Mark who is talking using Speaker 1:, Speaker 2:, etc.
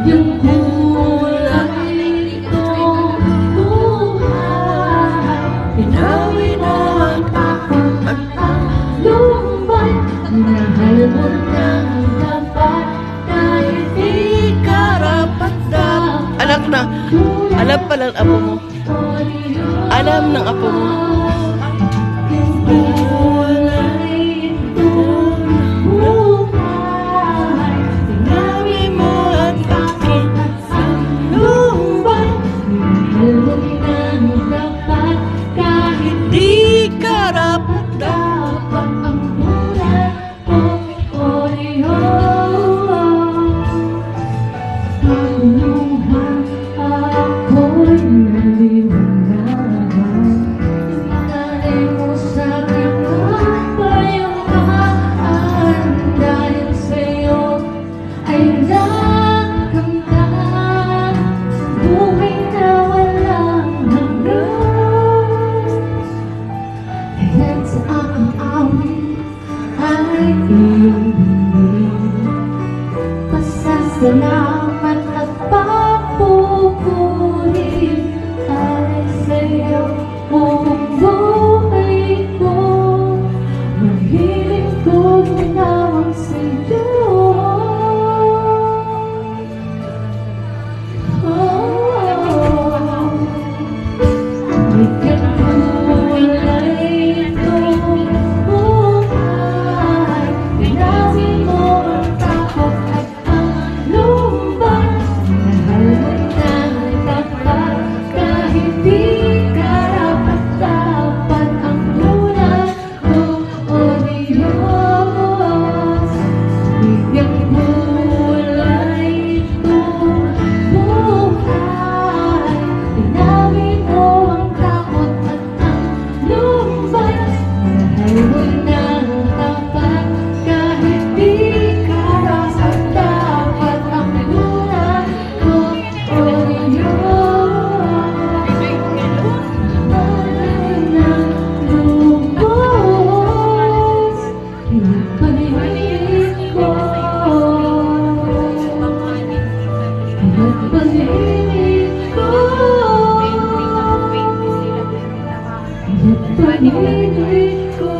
Speaker 1: Yung kulay itong buhay, inawin mo ang takot at ang lumbay. Minahal mo ng dapat kahit di karapat-dapat.
Speaker 2: Anak na, alam pa lang apo mo. Alam ng apo mo.
Speaker 1: Pasasalamat at papupuri ay sa'yo, buong buhay ko. Mahiling ko ginawang sa'yo. Bigyan mo walay itong buhay. Ginawin mo ang takot at ang lumbay. Mahal mo ng tapat kahit di karapat-dapat. Ang lunas ko, O Diyos. Bigyan mo walay itong buhay. Ginawin mo ang takot at ang lumbay. Mahal mo ng tapat kahit di karapat-dapat. Ang lunas ko, O Diyos. Mahal ng lubos, pinipilit ko. Pinipilit ko. Pinipilit ko.